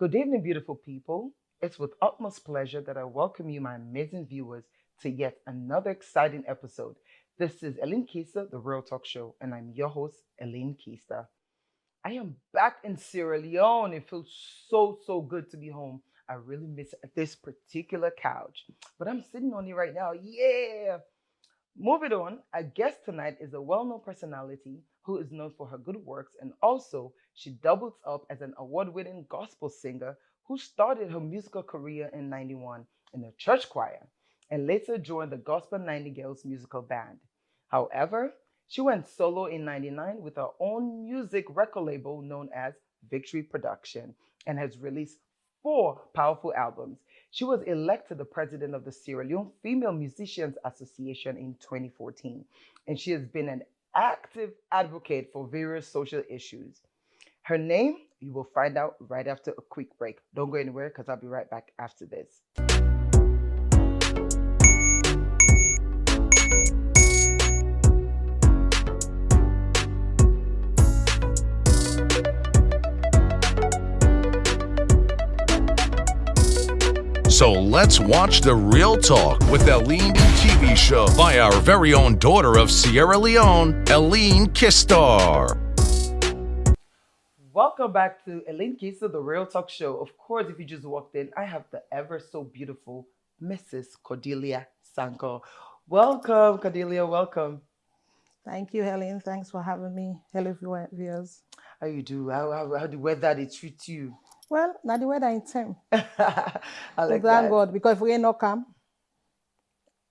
Good evening, beautiful people. It's with utmost pleasure that I welcome you, my amazing viewers, to yet another exciting episode. This is Ellen Keister, the Real Talk Show, and I'm your host, Ellen Keister. I am back in Sierra Leone. It feels so good to be home. I really miss this particular couch, but I'm sitting on it right now. Yeah. Moving on, our guest tonight is a well known personality who is known for her good works, and also she doubles up as an award winning gospel singer who started her musical career in 91 in a church choir and later joined the Gospel Nightingales musical band. However, she went solo in 99 with her own music record label known as Victory Production and has released four powerful albums. She was elected the president of the Sierra Leone Female Musicians Association in 2014, and she has been an active advocate for various social issues. Her name, you will find out right after a quick break. Don't go anywhere because I'll be right back after this. So let's watch The Real Talk with Eileen TV show by our very own daughter of Sierra Leone, Eileen Keister. Welcome back to Ellen Keister, the Real Talk Show. Of course, if you just walked in, I have the ever so beautiful Mrs. Cordelia Sankoh. Welcome, Cordelia. Welcome. Thank you, Helen. Thanks for having me. Hello, viewers. How you do? How the weather they treat you? Well, now the weather in time. I Thank like that. God, because if rain no come,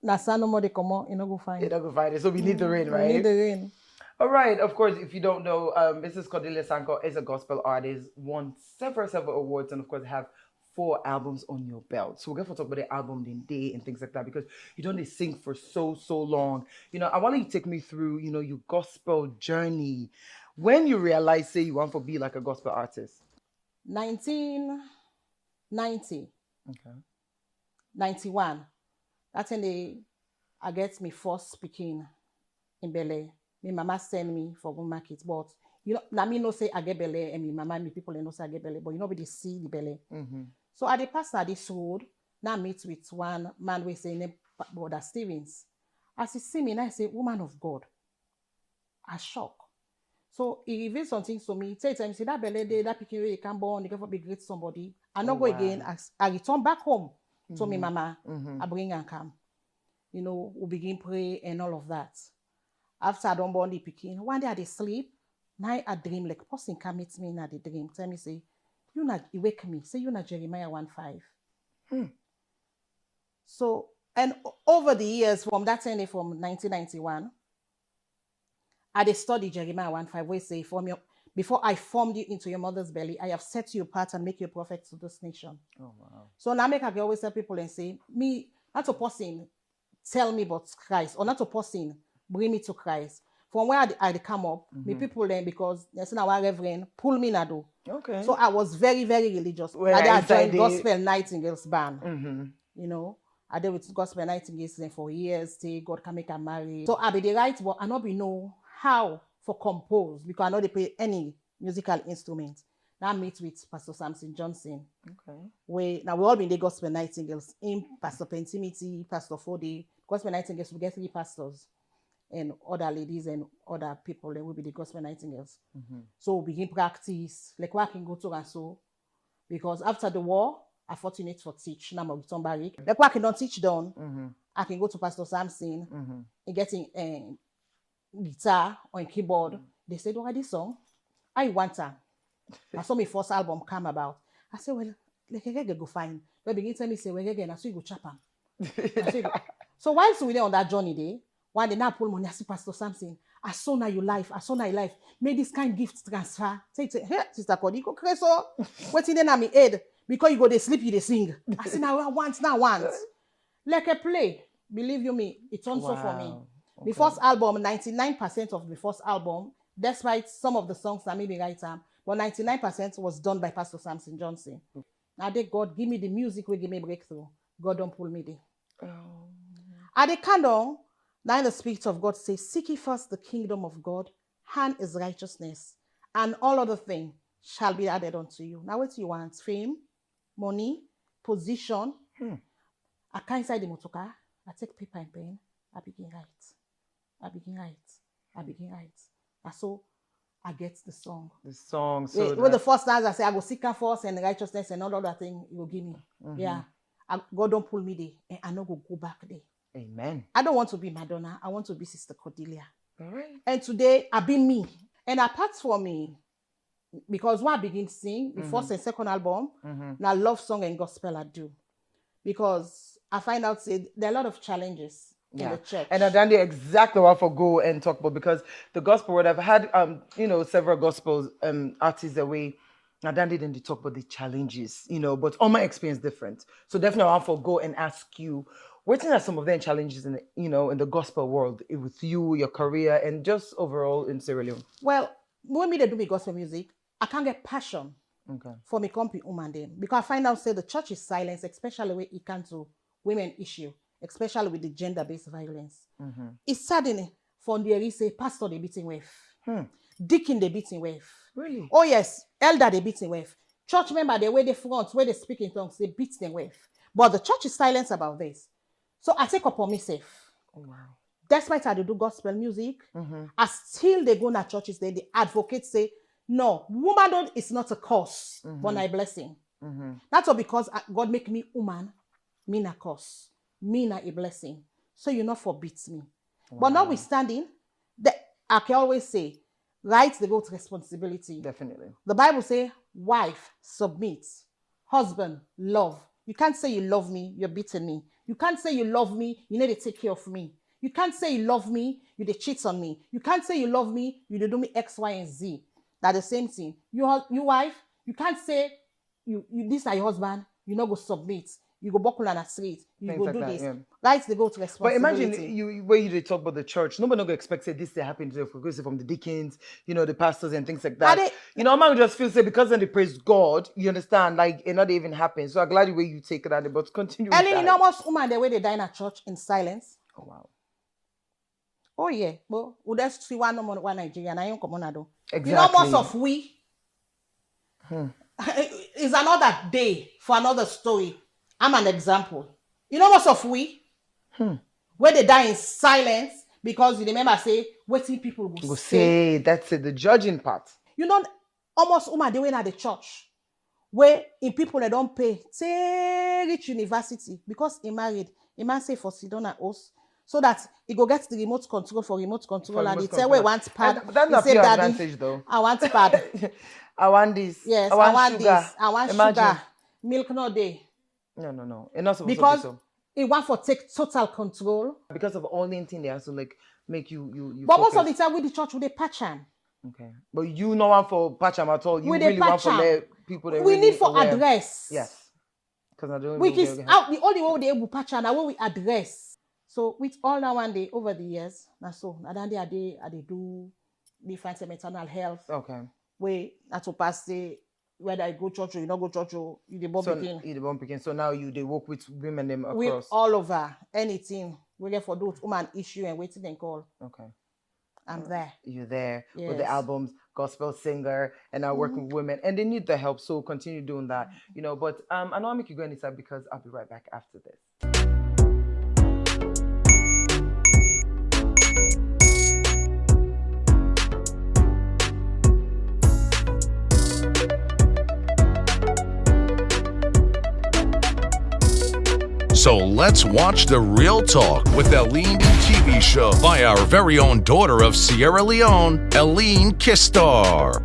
na sun no more they come out, you no go find. You're not gonna find it. So we need the rain, right? We need the rain. All right. Of course, if you don't know, Mrs. Cordelia Sankoh is a gospel artist, won several awards, and of course have four albums on your belt. So we're going to talk about the album in day and things like that because you don't sing for so long. You know, I want you to take me through, your gospel journey. When you realize, say, you want to be like a gospel artist. 1990. Okay. 91. That's when I get me first speaking in Bele. My mama send me for go market, but now me no say I get Bele, and my mama, me people no say I get Bele, but nobody see the Bele. Mm-hmm. So at the pass at this road, now meet with one man we say name Brother Stevens. As he see me, I say, woman of God. I shock. So he revealed something to me. Say to him, see that Bele day, that picking you can born, you can be great somebody. I not go again. I return back home to me mama. Mm-hmm. I bring and come. We begin pray and all of that. After I don't born the picking, one day I dey sleep. Now I dream like person come meet me in the dream. Tell me say, you wake me. Say you not Jeremiah 1:5. So and over the years from that time from 1991. I studied Jeremiah 1:5, where say, before I formed you into your mother's belly, I have set you apart and make you a prophet to this nation. Oh, wow. So now I can always tell people and say, me, not a person tell me about Christ, or not a person bring me to Christ. From where I come up, me people then, because there's now a reverend, pull me na do. Okay. So I was very religious. I joined Gospel Nightingales band. Mm-hmm. I did with Gospel Nightingales for years, say God can make a marry. So I be the right, but I not be know how for compose because I know they play any musical instrument. Now I meet with Pastor Samson Johnson. Okay. Now we all been the Gospel Nightingales in Pastor Pentimity, Pastor Fode. Gospel Nightingales, we get 3 pastors and other ladies and other people that will be the Gospel Nightingales. Mm-hmm. So we begin practice like where I can go to and so because after the war, I fortunate for teach. Now I'm return back. Like where I can don't teach down, I can go to Pastor Samson and getting guitar or in keyboard. They said, "Oh, this song, I want her." I saw my first album come about. I said, "Well, like reggae go fine." They begin tell me say, "Well, reggae, I saw you go chop am." So whilst we were on that journey day, one day now pull money, I see Pastor Samson. I saw now your life. May this kind gift transfer. Say, hey, Sister Cordelia, you go crazy. What's in my head? Because you go they sleep, you they sing. I say now once. Like a play. Believe you me, it's also for me. Okay. The first album, 99% of the first album, despite some of the songs that maybe right time, but 99% was done by Pastor Samson Johnson. Now they God give me the music, will give me breakthrough. God don't pull me there. Oh. At the candle, now the Spirit of God says, seek ye first the kingdom of God, and his righteousness, and all other things shall be added unto you. Now, what do you want? Fame, money, position. I can't inside the motorcar. I take paper and pen. I begin write. I begin write. I begin write. And so I get the song. The song. So With the first dance, I say, I go seek her first and righteousness and all other thing you will give me. Yeah. God don't pull me there. And I no go back there. Amen. I don't want to be Madonna. I want to be Sister Cordelia. All right. And today, I've been me. And apart from me, because when I begin to sing, the first and second album, now love song and gospel I do. Because I find out there are a lot of challenges in the church. And then they exactly what I go and talk about, because the gospel world, I've had several gospel artists away. And then they didn't talk about the challenges, but all my experience different. So definitely I want to go and ask you, what are some of the challenges in the, in the gospel world with you, your career, and just overall in Sierra Leone? Well, when me they do me gospel music, I can't get passion for me company woman then, because I find out say the church is silent, especially when it comes to women issue, especially with the gender-based violence. It's saddening for the say pastor they beating with, deacon they beating with. Really? Oh yes, elder they beating with. Church member they wear the front, where they speak in tongues, they beat them with. But the church is silent about this. So I take upon myself. Oh wow. Despite I do gospel music, I still they go to churches, they advocate say, no, womanhood is not a curse, but a blessing. That's all because God make me woman, me na curse, me na a blessing. So you not forbid me. Wow. But notwithstanding, I can always say, rights they go to responsibility. Definitely. The Bible say, wife submit, husband love. You can't say you love me, you're beating me. You can't say you love me, you need to take care of me. You can't say you love me, you dey cheat on me. You can't say you love me, you dey do me X, Y, and Z. That's the same thing. You wife, you can't say you this are your husband, you not go submit. You go buckle on a street, you things go like do that, this. yeah. Rights they go to responsibility. But imagine you where you talk about the church. Nobody not gonna expect say this to happen to from the deacons, the pastors and things like that. Man just feels say because then they praise God, you understand, like it not even happen. So I'm glad the way you take it out, but continue. Ellen, you know most women the way they die in a church in silence. Oh wow. Oh yeah, well, we just see one Nigeria, and I am coming do. Exactly. You know most of we. It's another day for another story. I'm an example. You know most of we, where they die in silence because you remember say, waiting people will say. That's it, the judging part. You know, almost woman they went at the church where in people that don't pay, say reach university because he married. A man say for Sidona house so that he go get the remote control and he tell where wants pad. That's not your advantage though. I want pad. I want this. Yes, I want this. sugar. I want Imagine. sugar. Milk no day. No. It's not supposed Because to be so. He want for take total control. Because of all the thing they have to like make you But focus. most of the time with the church, with the patch am. Okay. But you no want for patch am at all. You With really the want for patch am. let people that We really need for aware. address. Yes. Because I don't Which is out the only way they able patch am, now we address. So with all now one day over the years, now so now then they do different maternal health. Okay. Where that's what pass say whether you go church or you not go church or you the bomb picking. So now they work with women them across. With all over anything we get for those woman issue and waiting and call. Okay. I'm there. You're there with the Yes. albums, gospel singer, and now working with women, and they need the help. So continue doing that, But I know I'll make you go inside because I'll be right back after this. So let's watch the Real Talk with Eline TV show by our very own daughter of Sierra Leone, Eline Keister.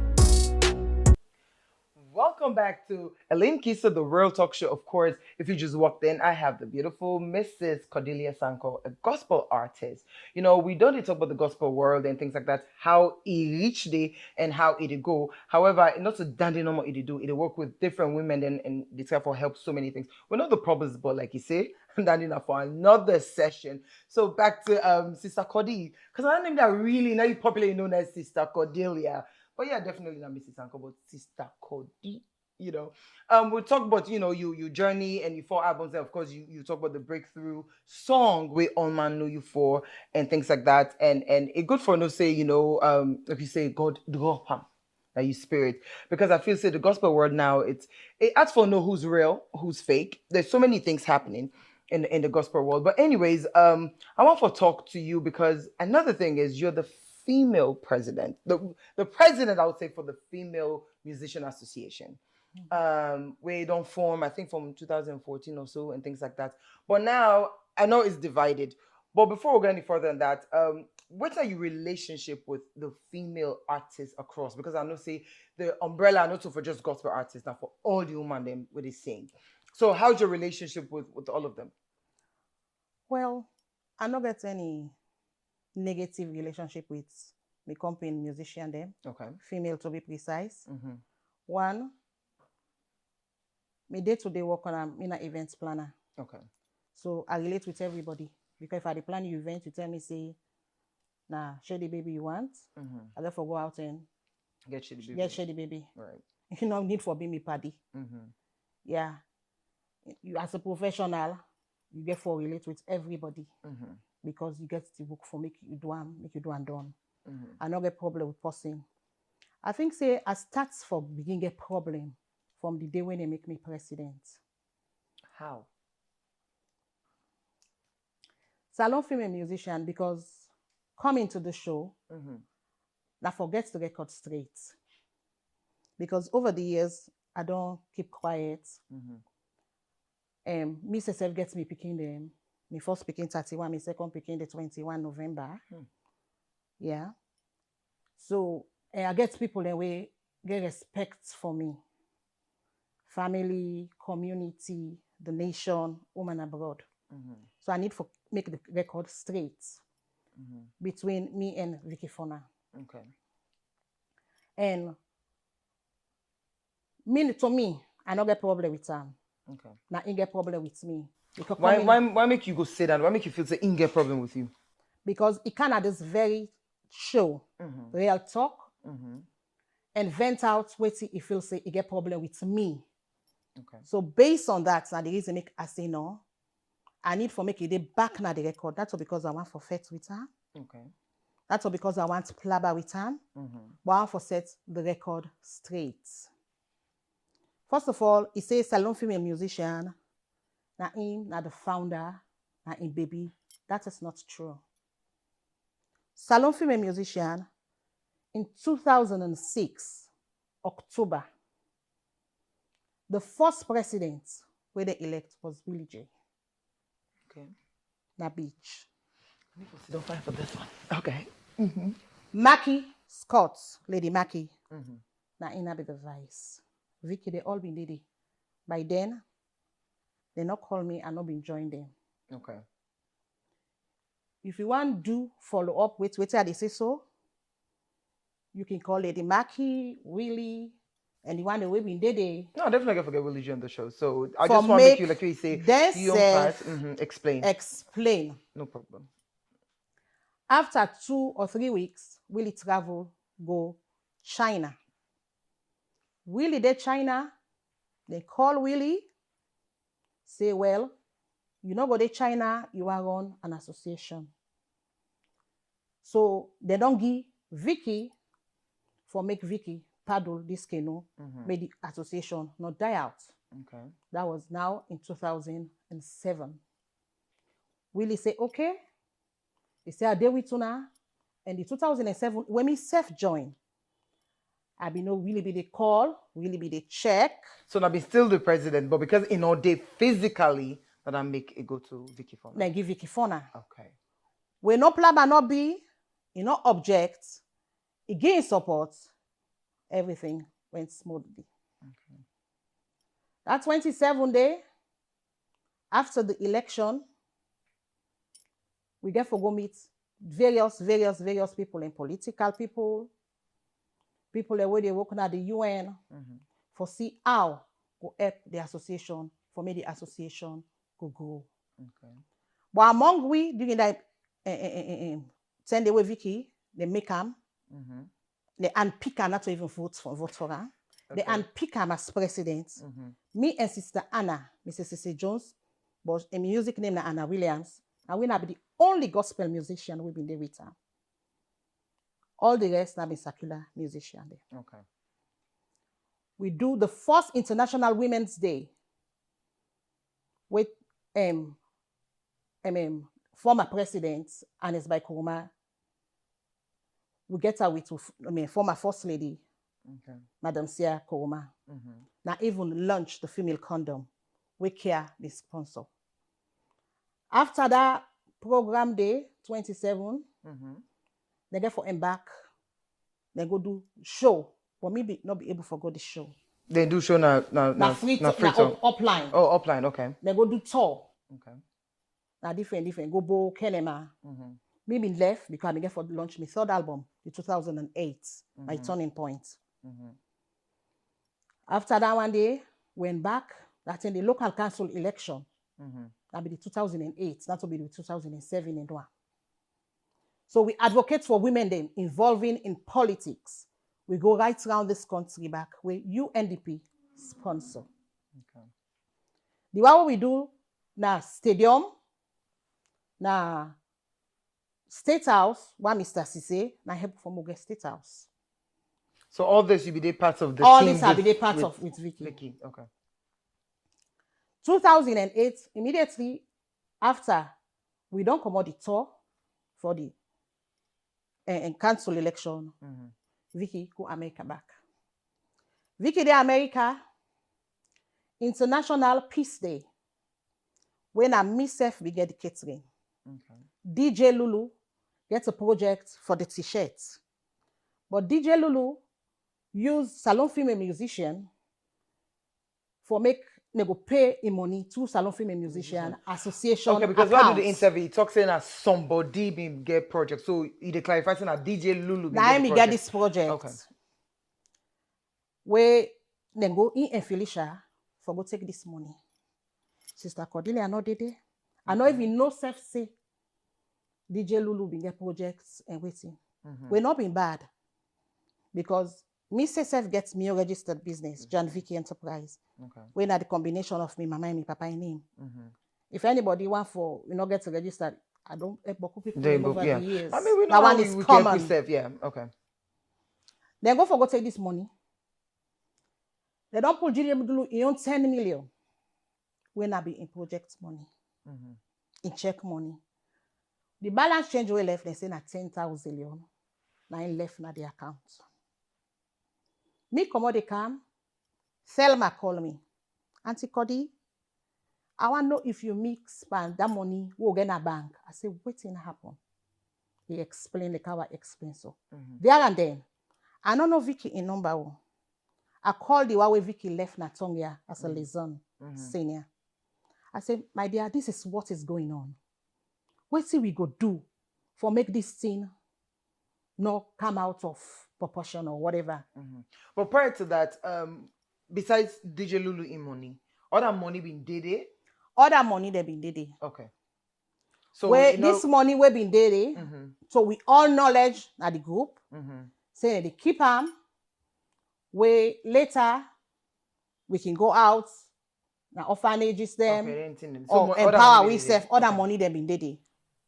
Welcome back to Eline Keister, the Real Talk show. Of course, if you just walked in, I have the beautiful Mrs. Cordelia Sankoh, a gospel artist. We don't talk about the gospel world and things like that, how it reached there and how it go. However, not so dandy no more it do. It work with different women and they therefore help so many things. We know the problems, but like you say, dandy enough for another session. So back to Sister Cordelia, because I name that really now popularly known as Sister Cordelia. But yeah, definitely not Mrs. Sankoh, but Sister Cordelia. We'll talk about your journey and your 4 albums, and of course you talk about the breakthrough song where all man know you for and things like that, and it good for no say if you say God drop him that you spirit. Because I feel say the gospel world now, it asks for know who's real, who's fake. There's so many things happening in the gospel world. But anyways, I want to talk to you because another thing is you're the female president, the president I would say for the Female Musician Association. We don't form, I think from 2014 or so and things like that. But now I know it's divided. But before we go any further than that, what are your relationship with the female artists across? Because I know say the umbrella not for just gospel artists, now for all the women them what they sing. So how's your relationship with all of them? Well, I not get any negative relationship with the company musician them, Okay. female to be precise. Mm-hmm. One, my day-to-day work on I'm in an events planner. Okay. So I relate with everybody. Because if I dey plan your event, you tell me, say, nah, share the baby you want. Mm-hmm. I therefore go out and Get shady baby. get share the baby. Right. You know, need for being me paddy. Mm-hmm. Yeah. You as a professional, you get for relate with everybody Mm-hmm. because you get the book for make you do and done. Mm-hmm. I not get problem with person. I think say I start for begin get problem from the day when they make me president. How? Salon female musician because coming to the show, Mm-hmm. now forget the record straight. Because over the years, I don't keep quiet. Mm-hmm. Me self gets me picking them. Me first picking 31, me second picking the 21 November. Yeah. So I get people that way get respect for me. Family, community, the nation, woman abroad. Mm-hmm. So I need to make the record straight Mm-hmm. between me and Vicky Fona. Okay. And to me, I don't get problem with them. Okay. Now he get problem with me. Because Why make you go sit down? Why make you feel say in get problem with you? Because he can at this very show, Mm-hmm. real talk, Mm-hmm. and vent out what he feels say he get problem with me. Okay. So based on that, now the reason make I say no, I need for make it back now the record. That's all because I want for fet with her. Okay. That's all because I want to plabber with her. Mm-hmm. But I want for set the record straight. First of all, he says Salon female musician. Now him, now the founder, now him baby. That is not true. Salon female musician in 2006, October, the first president where they elect was Willie J. Okay. Na beach. Don't fight for this one. Okay. Mackie Scott, Lady Mackie, Mm-hmm. na ina be the vice. Vicky, they all been did it. By then, they not call me and not been join them. Okay. If you want do follow up with what they say so, you can call Lady Mackie, Willie, and the one that we been did it. No, I definitely gonna forget Willie G on the show. So I For just want to make make you like you say them your own self part. Mm-hmm. Explain. Explain. No problem. After 2 or 3 weeks, Willie travel go China. Willie there China, they call Willie, say, well, you know go there China, you are on an association. So they don't give Vicky for make Vicky paddle this canoe, Mm-hmm. make the association not die out. Okay. That was now in 2007. Willie say, okay. He say, I deal with you now. And in 2007, when me self join, I be no really be the call, really be the check. So now be still the president, but because in all day physically that I make it go to Vicky Fona. Then give Vicky Fona. Okay. We no plan but not be, you no object, he gain support, everything went smoothly. Okay. That 27 day, after the election, we get for go meet various people and political people that where they working at the UN Mm-hmm. for see how go help the association, for me the association go grow. Okay. But among we during that 10 day with Vicky, they make them, Mm-hmm. they unpick her not to even vote for her. They Okay. unpick her as president. Mm-hmm. Me and Sister Anna, Mrs. Cissy Jones, but a music name na Anna Williams, and we now be the only gospel musician we've been there with her. All the rest now be secular musician there. Okay. we do the first International Women's Day with former president Anes by Kuruma. We get her with former First Lady, Madam Sierra Kuruma. Now even launch the female condom. We care the sponsor. After that program day, 27, they get for embark. They go do show. But maybe not be able to go the show. They do show now upline. Oh, upline, okay. They go do tour. Okay. Now different. Go bo Kenema. Maybe left because I get for launch my third album, the 2008, my turning point. After that one day, went back. That's in the local council election. That'll be the 2008. That will be the 2007 and one. So we advocate for women then involving in politics. We go right around this country back where UNDP sponsor. Okay. The one we do na stadium, na State House, one Mr. Cisse, na help for Moge State House. So all this you be the part of the all team. All this I be the part of with Vicky. Vicky, okay. 2008, immediately after we don't come out the tour for the council election, Vicky go America back. Vicky de America, International Peace Day. When I myself we get the catering. DJ Lulu gets a project for the t-shirts. But DJ Lulu use Salon Female Musician for make they go pay him money to Salon Female Musician Association. Okay, because when I do the interview, he talks saying that somebody been get project. So he clarifies saying that DJ Lulu now me get this project. Okay. Where then go in and Felicia for go take this money. Sister Cordelia not there. I know even no self say DJ Lulu been get projects and waiting. We're not being bad because me self gets me a registered business, John Vicky Enterprise. Okay. When at the combination of me, mama and me, papa and name. If anybody want for get registered, I don't people over the years. I mean, we know that one is we common. Yeah, okay. Then go take this money. They don't put DJ Lulu in 10 million. When I be in project money, in check money. The balance change we left, they say na 10,000 million. Now left na the account. Me come out the cam, Thelma call me. Auntie Cody, I want to know if you mix spend that money, we'll get a bank. I say, what's going to happen? He explained the car explain so. There and then, I don't know Vicky in number one. I called the way Vicky left Natongia as a liaison senior. I said, my dear, this is what is going on. What see we go do for make this thing not come out of proportion or whatever. But prior to that, besides DJ Lulu in money, other money been did. Other money they been did. Okay. So where this money we been did. So we all knowledge at the group. Say they keep them. Where later we can go out now orphanages them or empower ourselves. Other money they been did.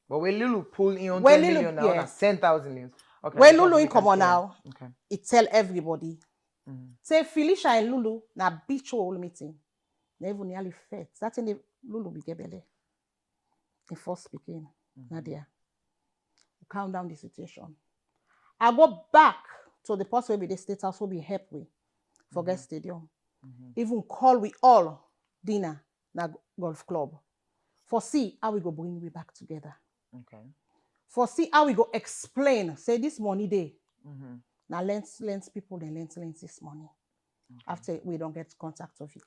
But when Lulu pull in on 10 million now, yes. 10,000 million. Okay. When Lulu in come on now, okay. It tell everybody. Say Felicia and Lulu na beach whole meeting. Never nearly fed. That's in the Lulu be gebele. In first speaking, Nadia. Calm down the situation. I go back to the person where the State House will be help with forget stadium. Even call we all dinner na golf club. For see how we go bring we back together. Okay. For see how we go explain. Say this money day. Now lends people then lends this money. After we don't get contact of it.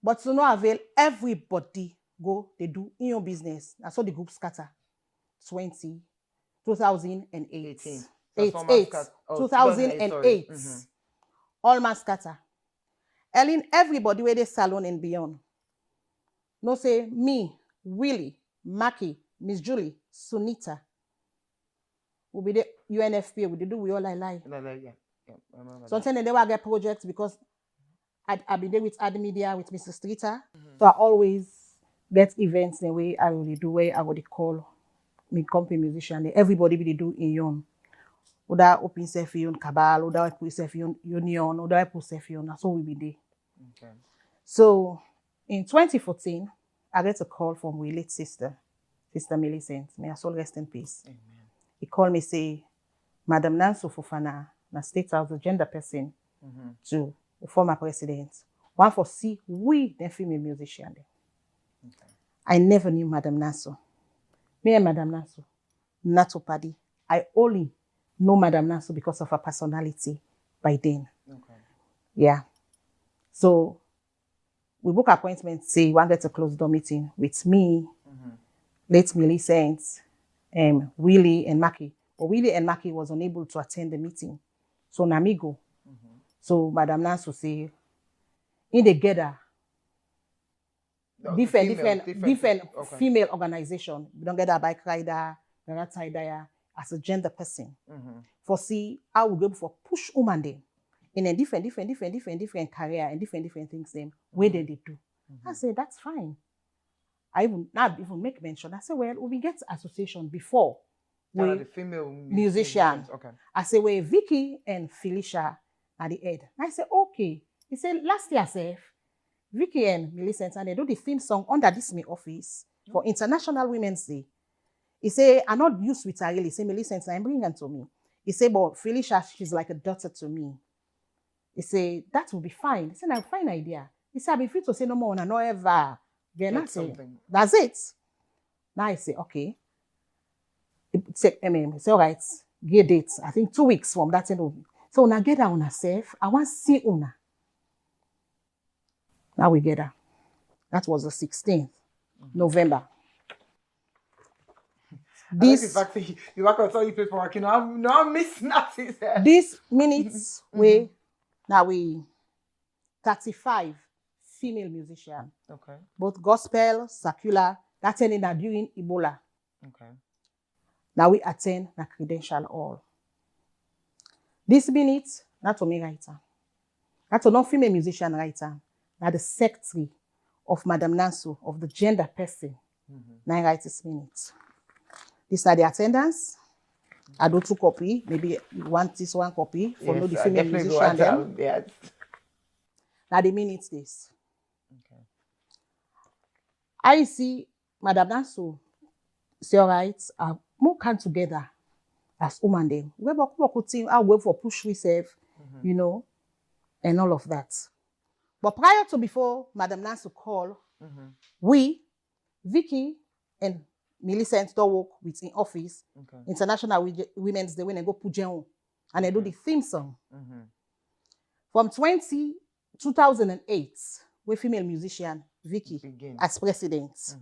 But to no avail, everybody go, they do in your business. That's how the group scatter. 2008. 2008. All man scatter. Ellen, everybody where they salon and beyond. No say me, Willie, Maki, Miss Julie, Sunita. Will be the UNFP. We do we all lie. Yeah. Sometimes they will get projects because I be there with Ad Media with Mr. Streeter. So I always get events the way I will do where I would call me company musician. Everybody will do in yon. Oda open self yon cabal, oda open self yon union, oda open self yon. So we be there. Okay. So in 2014, I get a call from my late sister, Sister Millicent. May her soul rest in peace. Amen. He called me say, Madam Nanso Fofana, na State House, the gender person, to the former president. One for see we the female musician. Okay. I never knew Madam Nanso. Me and Madam Nanso, not party. I only know Madam Nanso because of her personality by then. Okay. Yeah. So we book appointment, say we wanted to close door meeting with me, late Millicent, Willie and Maki. But Willie and Maki was unable to attend the meeting. So Namigo. So Madam Nanso say, in the gather, No, different okay. female organization. We don't get a bike rider, as a gender person. For see how we go for push woman them in a different career and different things them where they do. I say that's fine. I even not even make mention. I say, well, we get association before with the female musician. Okay. I say, well, Vicky and Felicia are the head. I say, okay. He said last year, sir, Vicky and Millicent and they do the theme song under this me office for International Women's Day. He say, I'm not used with her really. He say, Millicent, I'm bringing her to me. He say, but Felicia, she's like a daughter to me. He say, that will be fine. He said, "No, fine idea." He said, "I'll be free to say no more, no ever." Then I say, that's it. Now I say, okay. He say, all right, get dates. I think 2 weeks from that end. So when I get her on herself, I want to see Una. Now we get her. That was the 16th November. This I like the fact that you work on all your paperwork, you know, I'm not missing nothing. These minutes we now we 35 female musicians. Okay. Both gospel, secular, that's ending that during Ebola. Okay. Now we attend the credential hall. This minute, not to me writer. Not to non-female musician writer. Now the secretary of Madam Nanso, of the gender person. Now I write this minute. These are the attendance. I do 2 copies. Maybe you want this 1 copy for no the female musician. Them. Yes. Now the minutes this. Okay. I see Madam Nanso say all right, more come together as woman them. We work team, I work for push reserve, you know, and all of that. But prior to before Madam Nanso call, we, Vicky and Millicent do work with in office, International Women's Day when they go Pujeon and they do the theme song. From 2008, we female musician Vicky as president.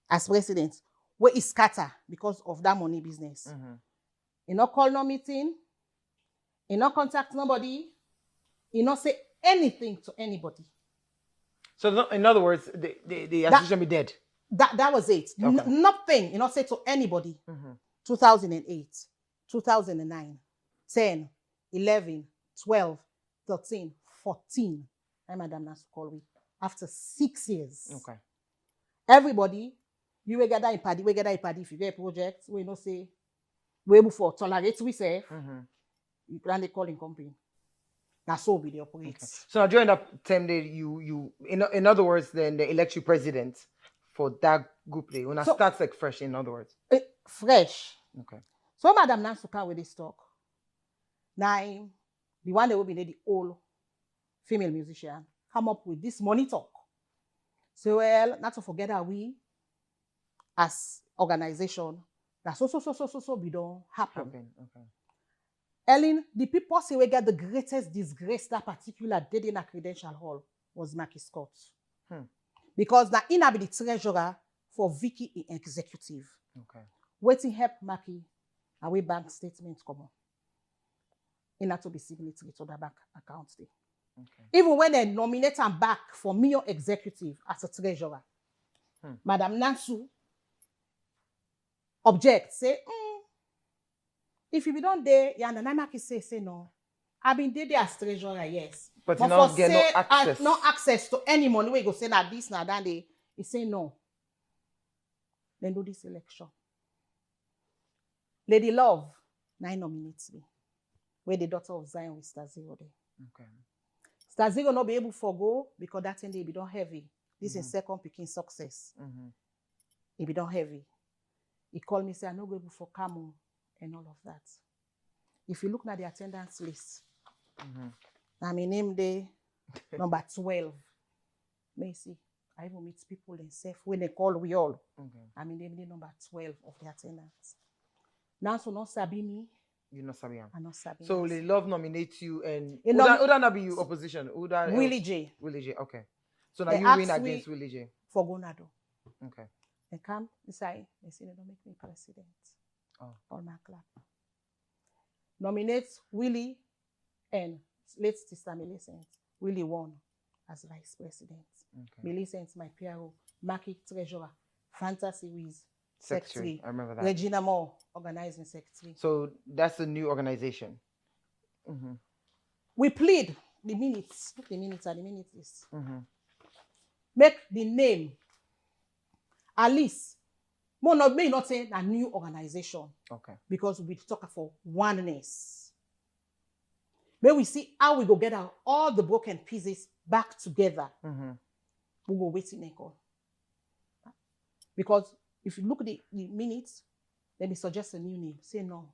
As president, where is scatter because of that money business. You not call no meeting, you not contact nobody, you not say anything to anybody. So in other words, the association be dead. That was it. Okay. Nothing, you not say to anybody. 2008, 2009, 10, 11, 12, 13, 14. I'm Madam Nanso call we after 6 years. Okay. Everybody, you will gather in party, if you get a project, we no say we able for tolerate we say you plan the calling company. That's so be the operate. Okay. So during that time that you in other words, then they elect you president for that group day. When I start like fresh, in other words. Fresh. Okay. So Madam Nanso come with this talk. Now the one that will be the old female musician come up with this money talk. So well, not to forget that we as organization that so we don't happen. Okay. Ellen, the people say we get the greatest disgrace that particular day in a credential hall was Mackie Scott. Because the inability treasurer for Vicky in executive. Okay. Waiting help Mackie and we bank statement come on. In order to be signatory to the bank account day. Okay. Even when they nominate him back for me executive as a treasurer, Madam Nanso object, say, if you be done there, Mackie say no. I've been there as treasurer, yes. But you not get no access. No access to any money. We go say that this, now that they say no. Then do this election. Lady Love, 9 nominates me. Where the daughter of Zion with Star Zero there. Okay. Star Zero not be able to forgo because that thing they be done heavy. This is second picking success. It be done heavy. He called me, say, I'm not going for Camo and all of that. If you look at the attendance list, I mean, name day number 12. May see, I even meet people themselves when they call we all. I mean, name day number 12 of the attendance. Now, so not sabi me. You not sabi am. I not sabi. So they love nominate you and It not be you opposition. Willie J. Willie J. Okay. So now They you win ask against Willie J. For Gonado. Okay. They come inside. They say they don't make me president. Oh. All my clap. Nominate Willie and late Sister Millicent. Willie won as vice president. Okay. Millicent, my PRO, Maki treasurer, Fantasy Wiz, Secretary. I remember that. Regina Moore, organizing secretary. So that's a new organization. We plead the minutes. Look the minutes are the minutes is. Make the name. At least, may not say a new organization. Okay. Because we talk for oneness. May we see how we go get all the broken pieces back together. We go wait in call. Because if you look at the minutes, then they suggest a new name. Say no.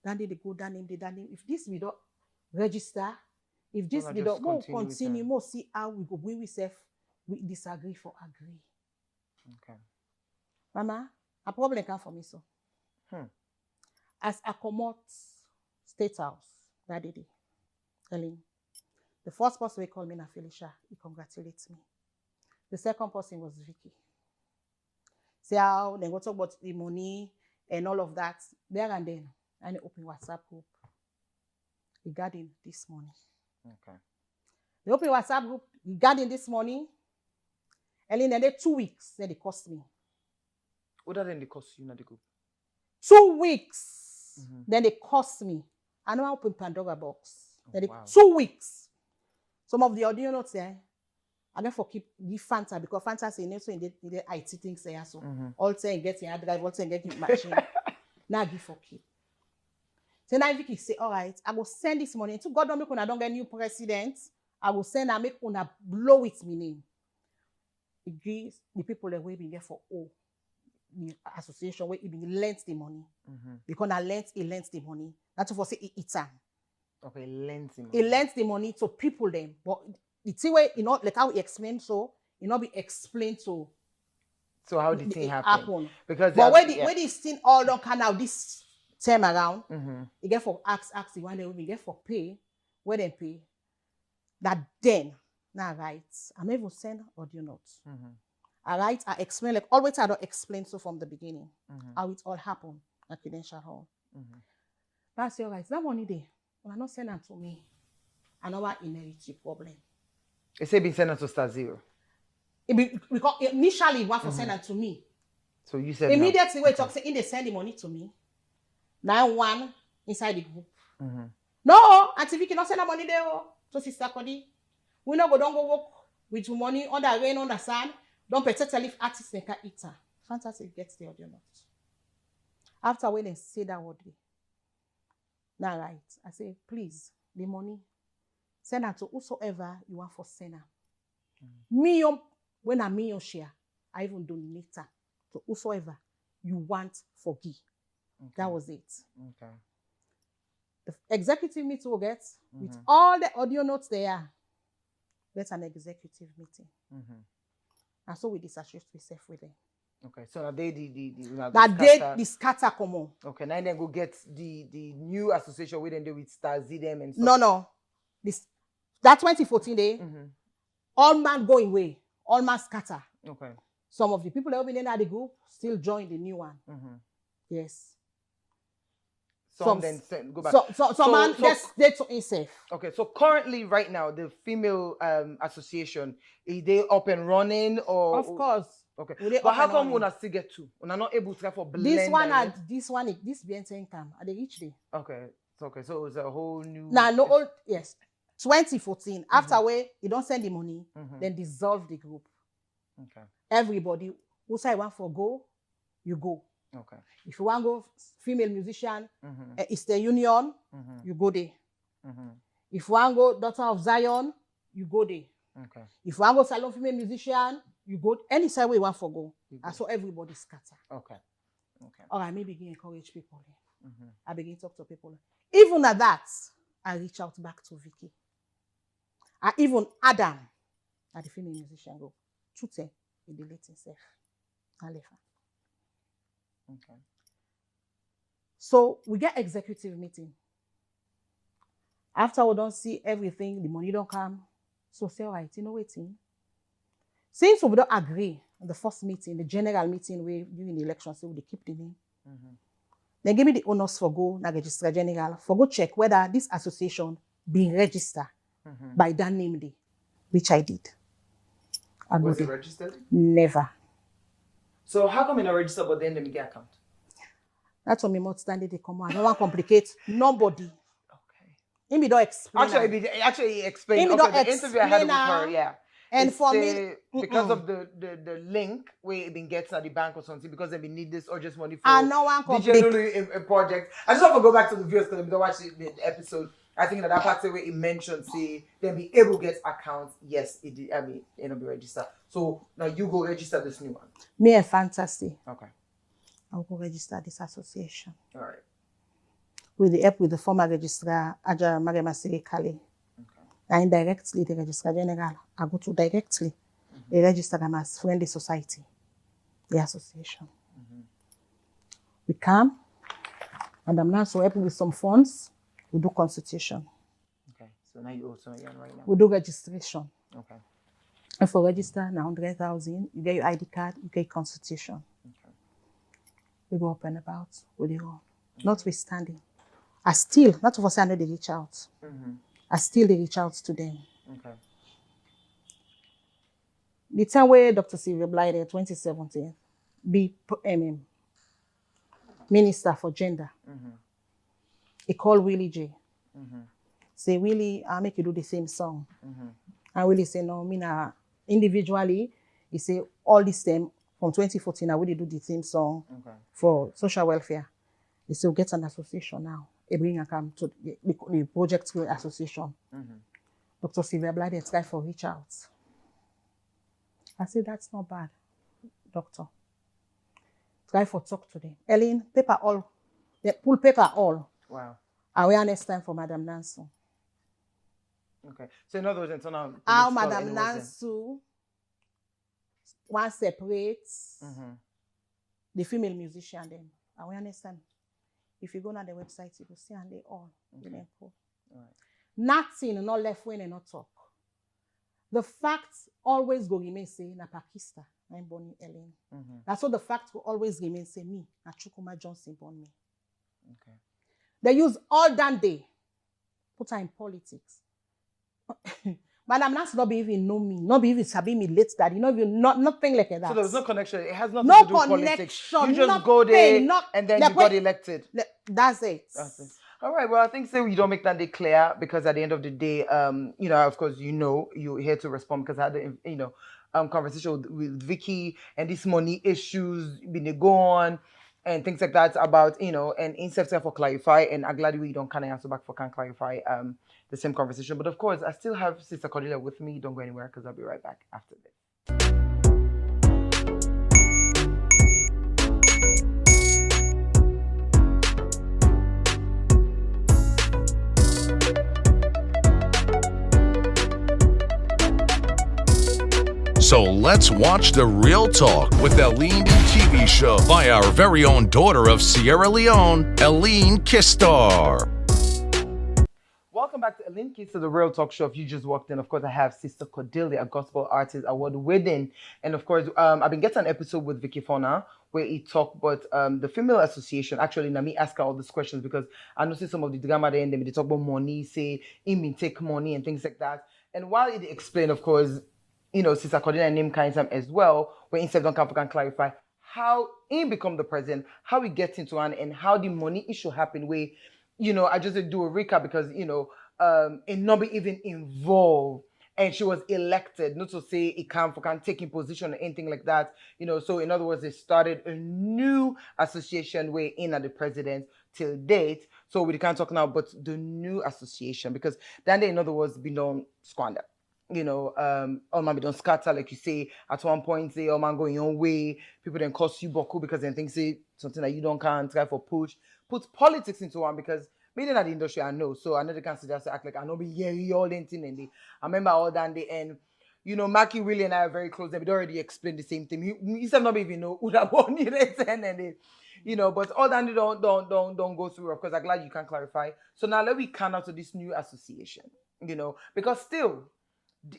That name they go, that name. If this we don't register, if this we don't, we'll continue, we'll see how we go. We disagree for agree. Okay. Mama, a problem come for me so. As I come out State House that day, Ellen, the first person we call me na Felicia, he congratulates me. The second person was Vicky. See how they go talk about the money and all of that. There and then, I open WhatsApp group regarding this money. Okay. They open WhatsApp group regarding this money. And in the 2 weeks, then they cost me. What are they cost you in the group? 2 weeks, then they cost me. I know I open Pandora box. Then 2 weeks. Some of the audio notes there, I get for keep the Fanta because Fanta say so in the IT things there so. All time get your drive, all time get your machine. Now give for keep. So now Vicky say, all right, I will send this money. To God don't make una don't get new president. I will send and make una blow it me name. It gives the people that we been there for the association where he been lent the money. Because he lent the money. That's for say he eats them. Okay, he lent the money to people them. But it's the way, like how he explained so, not be explained to. So how did it happen? Because but when this thing all don't come out this time around, you get for ask the one that we get for pay, where they pay. That then. Now, right, I'm able to send audio notes. All right, I explain, like always, I don't explain so from the beginning how it all happened at Credential Hall. Now I say, all right, that money there, when I not send that to me, I know what inheritance problem. It say been sent to Star Zero. Because initially, what for send that to me. So you said immediately, when talk say, in they send the money to me. Now one inside the group. No, Auntie Vicky not send that money there. So Sister Cordelia. We don't go work with money on the rain, on the sun. Don't particularly if artists can eat her. Fantastic gets the audio notes. After when they say that word, now right, I say, please, the money, send her to whosoever you want for send her. Me, when I'm me share, I even donate her to whosoever you want for give. That was it. Okay. The executive meeting will get with all the audio notes there. That's an executive meeting. And so we disassociate ourselves with them. Okay, so now they the scatter come on. Okay, now then go get the new association with them with Star Z them and stuff. No. That 2014 day, all man go away, all man scatter. Okay. Some of the people that have been in the group still join the new one. Yes. Some then go back. So man gets dead to himself. Okay, so currently, right now, the female association, is they up and running or? Of course. Okay, but how come we still get two? We're not able to for blend. This BNT income at the each day. Okay, so it's a whole new. Yes, 2014. After where you don't send the money, then dissolve the group. Okay. Everybody who say want for go, you go. Okay. If you want to go female musician, Mm-hmm. Easter Union, Mm-hmm. you go there. Mm-hmm. If you want to go Daughter of Zion, you go there. Okay. If you want to go Salon female musician, you go any side where you want for go. You And go. so everybody scatter. Okay. Okay. Or I may begin encourage people. Mm-hmm. I begin talk to people. Even at that, I reach out back to Vicky. I even Adam, at the female musician, go. Chute, he delete himself. I left her. Okay. So we get executive meeting. After we don't see everything, the money don't come. So say, all right, you know waiting. Since we don't agree on the first meeting, the general meeting where during the election, so they keep the name. Mm-hmm. Then give me the honors for go, na registrar general, for go check whether this association being registered by that name day, which I did. And Was no it dey. registered? Never. So how come you not register but then the account? That's what me more standing they come on. I don't want to complicate nobody. Okay. Him be don't explain. Actually he explained. Him don't Okay, the interview I had with explain her, am. yeah. And It for say me, because of the link where it been gets at the bank or something, because they been need this urgent money for I no one DJ complicate. Lulu a project. I just want to go back to the viewers because they don't watch the episode. I think that part where it mentioned say they be able to get accounts. Yes, it did. I mean, it'll be registered. So now you go register this new one. Me a fantasy. Okay. I'll go register this association. All right. With the help with the former registrar, Aja Marema Siri Kali. Okay. And directly the registrar general. I go to directly. They register them as friendly society, the association. We come, and I'm now so helping with some funds. We do constitution. Okay. So now you also right now. We do registration. Okay. And for register, now 100,000, you get your ID card, you get your constitution. Okay. We go up and about with the all. Notwithstanding, I still, not of us, I know they reach out. I still they reach out to them. Okay. The time where Dr. Sylvia Blythe, 2017, be Minister for Gender, he called Willie J. Say, Willie, I'll make you do the same song. And Willie say, no, me na individually. He say, all this time, from 2014, I really do the same song for social welfare. He say, we'll get an association now. He bring and come to the project association. Dr. Sylvia Blythe try for reach out. I said, that's not bad, doctor. Try for talk to them. Ellen, paper all. They pull paper all. Wow. Awareness time for Madam Nansu. Okay. So in other words, until now, How Madam Nansu want separate the female musician them. Awareness time. If you go on the website, you will see and they all. Okay. All right. Nothing, not left when and not talk. The facts always go remain say na Pakistan, I'm born in Ellen. That's what the facts will always remain say me, na Chukuma Johnson born me. Okay. They use all that day, put her in politics. Madam Nancy not be even know me, not be even sabi me late daddy, not even nothing like that. So there was no connection. It has nothing No to do with politics. connection, You just go there and then you got elected. That's it. That's it. All right. Well, I think say we don't make that day clear because at the end of the day, of course, you're here to respond because I had conversation with Vicky and these money issues been go on and things like that about and instead for clarify and I'm glad we don't kind of answer back for can clarify the same conversation. But of course, I still have Sister Cordelia with me. Don't go anywhere because I'll be right back after this. So let's watch the Real Talk with Eline TV show by our very own daughter of Sierra Leone, Eline Keister. Welcome back to Eline Keister, the Real Talk show. If you just walked in, of course, I have Sister Cordelia, a gospel artist, award-winning. And of course, I've been getting an episode with Vicky Fona where he talked about the Female Association. Actually, Nami asked her all these questions because I know some of the drama there and they talk about money, say, him take money and things like that. And while he explained, of course, Sister Cordelia named Keister as well, where instead don't come can clarify how he become the president, how he gets into one, and how the money issue happened. Where, I just do a recap because, it not be even involved and she was elected, not to say it can take in position or anything like that, so in other words, they started a new association way in at the president till date. So we can't talk now, but the new association, because then they, in other words, been on squander. All man be done scatter, like you say, at one point, say, all man going your own way, people then cost you boku because then think say something that you don't can try for push, put politics into one, because meaning at the industry I know, so I know they can't just act like I know be yeah, all anything and I remember all that and the end. Mackie, Willie, and I are very close. They've already explained the same thing. He said not even know who that one is, and they, but all that they don't go through. Of course, I'm glad you can clarify. So now let me come out to this new association, because still,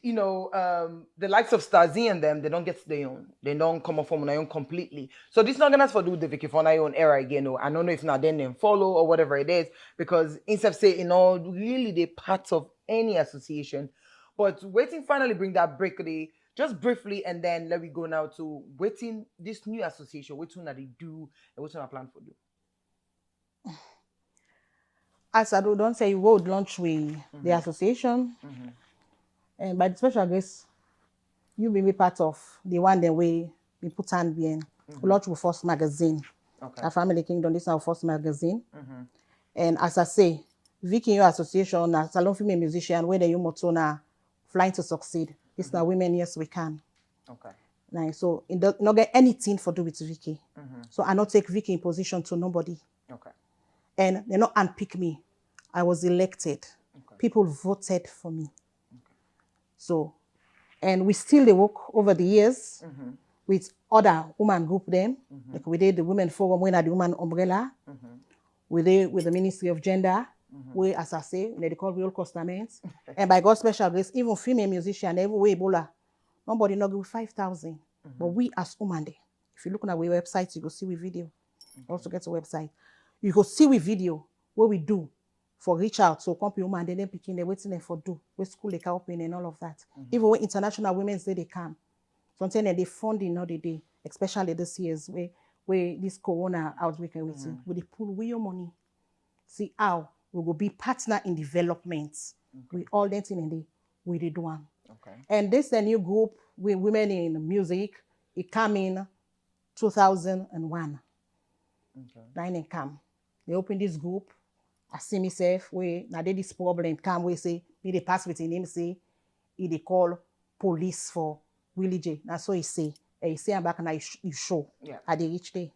the likes of Stasi and them, they don't get their own. They don't come up from their own completely. So this not gonna have to do with the Vicky for their own era again. I don't know if not then follow or whatever it is, because instead of saying really they part of any association. But waiting finally bring that break just briefly, and then let me go now to waiting this new association, which one that they do and which one I plan for do. As I don't say you go launch with the association. And by the special grace, you will be part of the one that we put on being. We launch with first magazine. Okay. Our Family Kingdom, this is our first magazine. And as I say, Vicky Association, a salon female musician, where you motto now, flying to succeed. It's now women, yes, we can. Okay. Now, so it does not get anything for do with Vicky. So I not take Vicky in position to nobody. Okay. And they not unpick me. I was elected. Okay. People voted for me. So, and we still they work over the years with other women group them. Like we did the Women Forum, we had the Women Umbrella. We did with the Ministry of Gender, we, as I say, they call real customers. And by God's special grace, even female musician, every way Ebola, nobody not give 5,000. But we as women, if you look on our website, you go see with video. Also get a website. You go see with video what we do. For reach out, so come woman, then picking they waiting for do, where school they can open and all of that. Even when International Women's Day they come, sometimes they funding all the day, especially this year's where this corona outbreak and everything, where they pull with your money, see how we will be partner in development. We all that in the we did one. Okay. And this the new group with women in music. It came in 2001. Okay. Nine and come. They opened this group. I see myself where now they this problem come we say me they pass with him say they call police for Willie J. Now so he say I'm back and I show at the reach day.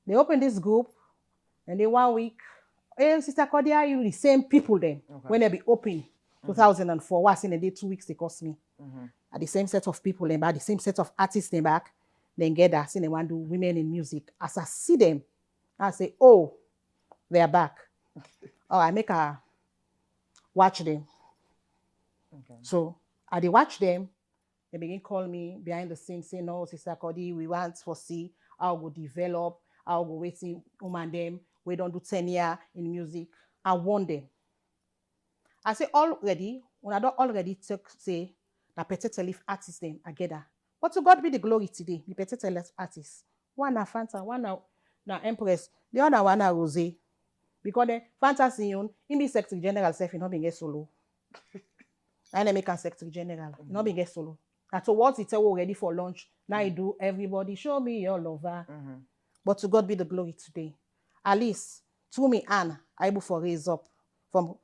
They open this group and they 1 week. Hey, Sister Cordelia, you the same people then when they be open 2004. What's in a day 2 weeks they cost me. At the same set of people and back, the same set of artists they back, then get that see they want to do women in music. As I see them, I say, oh, they are back. Oh, I make a watch them. Okay. So I they watch them, they begin call me behind the scenes, say, no, Sister Cody, we want to see how we develop, how we waiting woman them, we don't do 10 years in music. I want them. I say already, when I don't already take say that petite leaf artists them together. But to God be the glory today, the petite leaf artists. One na Fanta, one na Empress, the other one na Rose. Because the fantasy in the Secretary General self, you not being solo. And they make a Secretary General, you not being solo. And so what it's ready for launch, now you do everybody, show me your lover. But to God be the glory today. At least, through me and I able for raise up from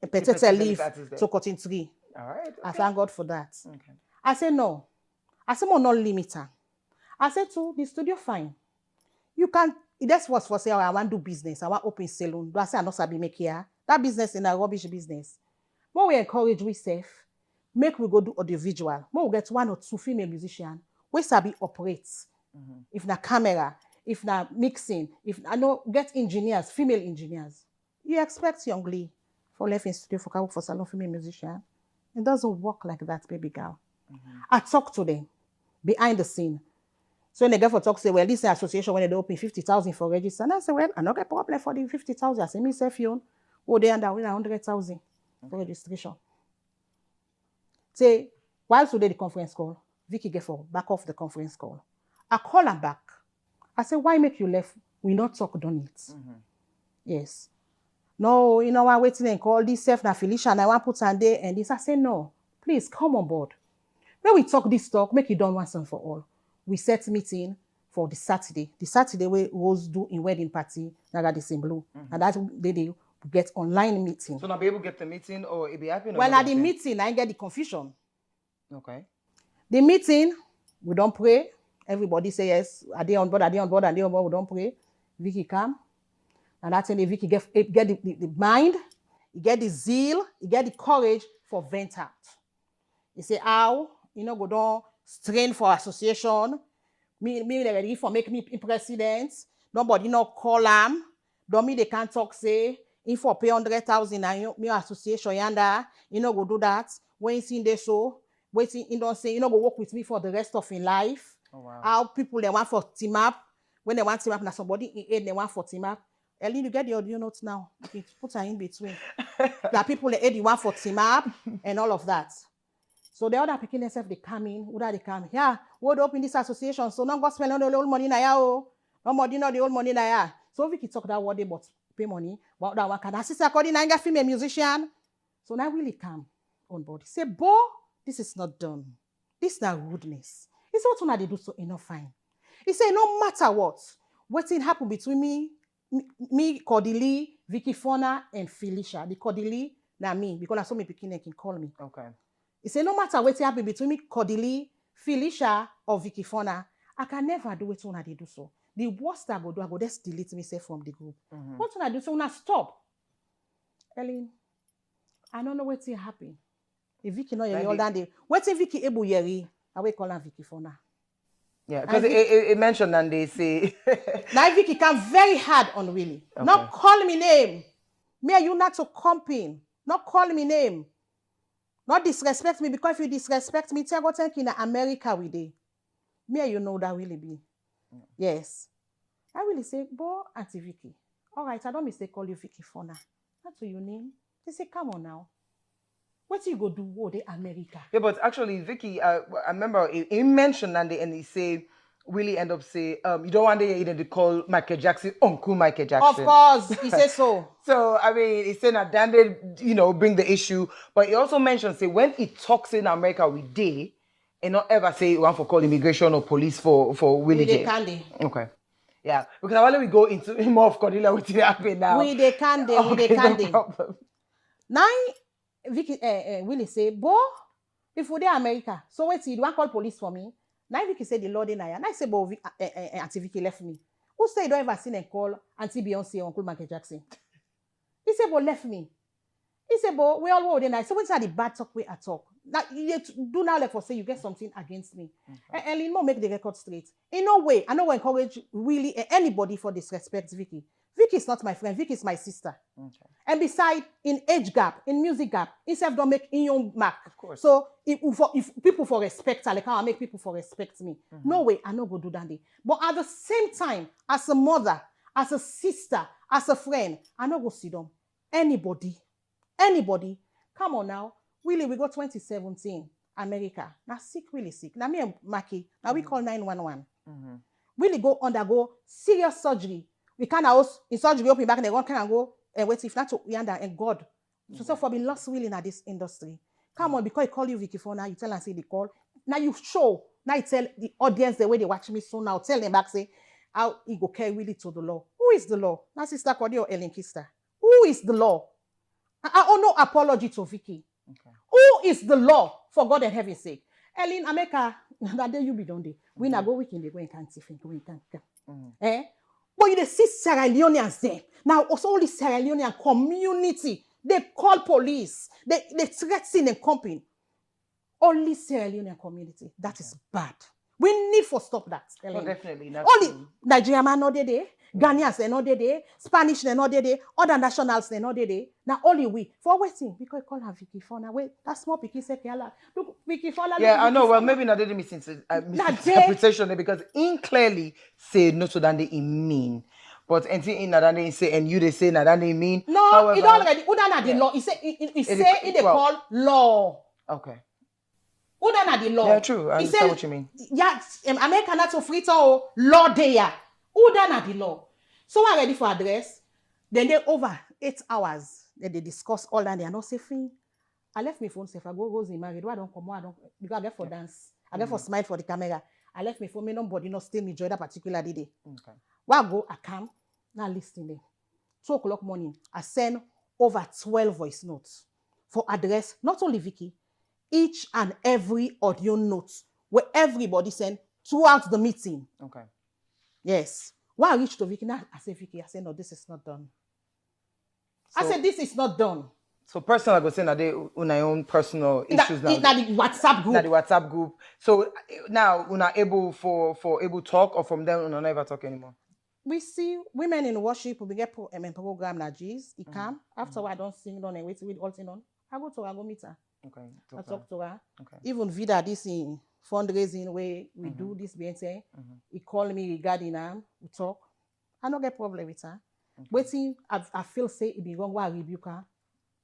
a petite leaf to cotton tree. All right. Okay. I thank God for that. Okay. I say no. I say more not limiter. I said to the studio fine. You can. That's what's for say. I want to do business. I want open salon. Do I say I not sabi make here? That business in a rubbish business. More we encourage we safe. Make we go do audiovisual. More we get 1 or 2 female musicians. We sabi operate. If na camera, if na mixing, if I know get engineers, female engineers. You expect youngly for left in studio for work for salon female musician. It doesn't work like that, baby girl. I talk to them behind the scene. So when they get for talk, say, well, this association, when they open 50,000 for register, and I say, well, I don't get problem for the 50,000. I say, me, self, you oh, they under 100,000 for registration. Say, while today the conference call, Vicky get for back off the conference call. I call her back. I say, why make you left? We not talk done it. Yes. No, you know, I'm waiting and call this self na Felicia and I want put on there and this. I say, no. Please come on board. When we talk this talk, make it done once and for all. We set meeting for the Saturday. The Saturday we Rose do in wedding party, naga the same blue. And that they get online meeting. So now be able to get the meeting or it be happening? Well, at the meeting, I get the confusion. Okay. The meeting, we don't pray. Everybody say yes. Are they on board? Are they on board? Are they on board? We don't pray. Vicky come. And that's when Vicky get the mind, he get the zeal, he get the courage for vent out. He say, how? Go down, strain for association. Me ready for make me president. Nobody no call am. Don't me they can't talk say. If for pay 100,000 and me association yanda, go do that. When you see this so, waiting, don't say, go work with me for the rest of your life. Oh, wow. How people they want for team up. When they want team up, now somebody in aid they want for team up. Ellie, you get the audio notes now. You can put her in between. There are people that aid you want for team up and all of that. So the other picking themselves, they come in. Who they come? Yeah, what open this association? So no go spend all the old money na oh. No money, not the old money na. So we can talk that what they but pay money. What that one can assist according to female musician. So now really come on board. He say, Bo, this is not done. This is not rudeness. He said, what they do so enough fine. He said, no matter what thing happen between me, Cordelia, Vicky Fauna, and Felicia. The Cordelia, na me, because I saw me picking can call me. Okay. He said, no matter what happen between me, Cordelia, Felicia, or Vicky Fauna, I can never do it when they do so. The worst I go just delete myself from the group. What when I do so, when I stop. Ellen, I don't know what will happen. If Vicky not yeri all that day, what if Vicky able yeri? I will call her Vicky Fauna. Yeah, because it mentioned and they say now Vicky come very hard on Willie. Okay. Not call me name. Me and you not to comping. Not call me name. Not disrespect me, because if you disrespect me, tell go thank you in America with it. Me and you know that really be. Yes. I really say, Bo, Auntie Vicky. All right, I don't mistake call you Vicky Fauna. That's your name. They say, come on now. What you go do? What the America? Yeah, but actually, Vicky, I remember he mentioned and he say, really end up say, you don't want to call Michael Jackson Uncle Michael Jackson. Of course, he says so. So I mean, he said that then they, bring the issue, but he also mentioned say when he talks in America with they, and not ever say you want to call immigration or police for Willie J. Candy. Okay. Yeah, because I want to go into more of Cordelia what happening now. We they candy. No problem. Now, Vicky, Willie say, Bo, if we dey America, so wait, you want call police for me? Now Vicky say the Lord in Naya. Now I say, Bo, Auntie Vicky left me. Who say you don't ever seen and call Auntie Beyonce or Uncle Michael Jackson? He say, Bo, left me. He say, Bo, we all were nice. So what's the bad talk we I talk? Now you do now like for say you get something against me. Okay. And Lynn make the record straight. In no way, I don't encourage really anybody for disrespect Vicky. Vicky is not my friend. Vicky is my sister. Okay. And beside, in age gap, in music gap, instead don't make in your mark. Of course. So if people for respect her, like how I make people for respect me. No way, I no go do that day. But at the same time, as a mother, as a sister, as a friend, I no go sit down. Anybody, come on now. Really, we got 2017, America. Now sick, really sick. Now me and Maki, now we call 911. Really go undergo serious surgery. We can't house in surgery open back and they can go and wait if not to yonder and God. So for being lost willing at this industry. Come on, because I call you Vicky for now, you tell and say the call. Now you show, now you tell the audience the way they watch me so now. Tell them back, say how he go carry really to the law. Who is the law? Now Sister Cordelia or Keister. Who is the law? I owe no apology to Vicky. Okay. Who is the law for God and heaven's sake? Ellen, America, that day you be done day. We now go weekend, they go and can't think, go and can't. But you see Sierra Leoneans there. Now, also all the Sierra Leonean community, they call police. They threaten and company. Only Sierra Leonean community. That is bad. We need to stop that. Oh, definitely. Only Nigerian man not there. Ghanaians they not there. Spanish they not there. Other nationals they not there. Now only we. For waiting, because we call her Vicky Fauna. Wait, that small picky say look, Vicky Fauna. Yeah, I know. Well, maybe not did misinterpretation because in clearly say no to that they mean. But anything in that they say and you they say that they mean. No, however, it already. Udana the law. He say it they call law. Okay. Udana the law. Yeah, true. I understand what you mean. Yeah, American not to free to law there. Udana the law. So we're ready for address. Then they over 8 hours. Then they discuss all that. They are not safe. I left my phone safe. I go Rosie married. Why don't come? Why don't because I get for dance. I get for smile for the camera. I left my phone. Me nobody not still enjoy that particular day. Okay. Where I go, I come. Now listening. 2 o'clock morning, I send over 12 voice notes for address, not only Vicky, each and every audio note where everybody send throughout the meeting. Okay. Yes. When I reach to Vicky, now I say, Vicky, I say, no, this is not done. I said, this is not done. So personal, I go say, na they una own personal issues now. In the WhatsApp group. Na the WhatsApp group. So now una able for able talk, or from them una never talk anymore. We see women in worship. We get program na G's. He come after I don't sing on and wait with all thing on. I go to her, I go meet her. Okay. I talk to her. Okay. Even Vida this in fundraising where we do this BNT. He call me regarding her. We talk. I don't get problem with her. Okay. Waiting, I feel say it be wrong. Why I rebuke her.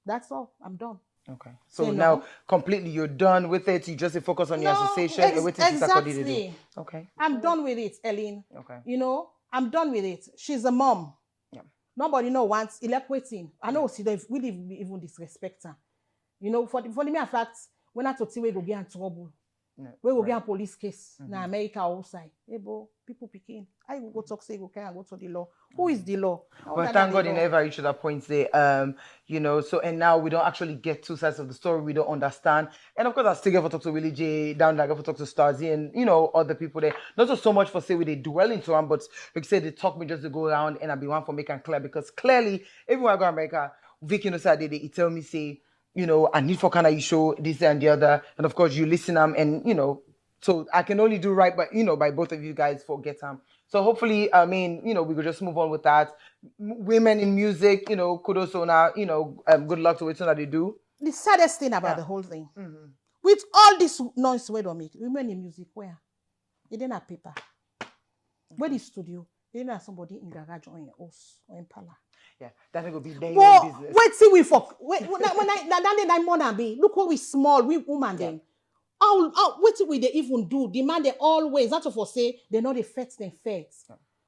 That's all. I'm done. Okay. So Say now no. completely you're done with it. You just focus on your association and waiting to Sister Cordelia to do. Okay. I'm done with it, Ellen. Okay. You know, I'm done with it. She's a mom. Yeah. Nobody know once. He left waiting. I know she don't really even disrespect her. You know, for the mere fact, when I told you we go get in trouble, we go get a police case in America outside. Hey, bro, people picking. I go talk, say go carry and go to the law. Who is the law? But thank God you never reached that point there. You know, so and now we don't actually get two sides of the story. We don't understand. And of course, I still get to talk to Willie J, down there, I get to talk to Stasi and you know, other people there. Not just so much for say we they dwell into them, but like I said, they talk me just to go around and I be one for making clear because clearly everywhere I go to America, Vicky knows how they tell me say, you know, I need for kind of show this and the other, and of course you listen and you know, so I can only do right by you know by both of you guys for get So hopefully, I mean, you know, we could just move on with that. Women in music, you know, kudos on our, you know, good luck to it that they do. The saddest thing about the whole thing, with all this noise we don't make, women in music where they didn't have paper, where the studio, they didn't have somebody in garage or in house or in parlor. Yeah, that will be their Well, business. wait till we fuck. When I more than be. Look what we small, we woman then. What will they even do? The man they always, not to for say they know the fets,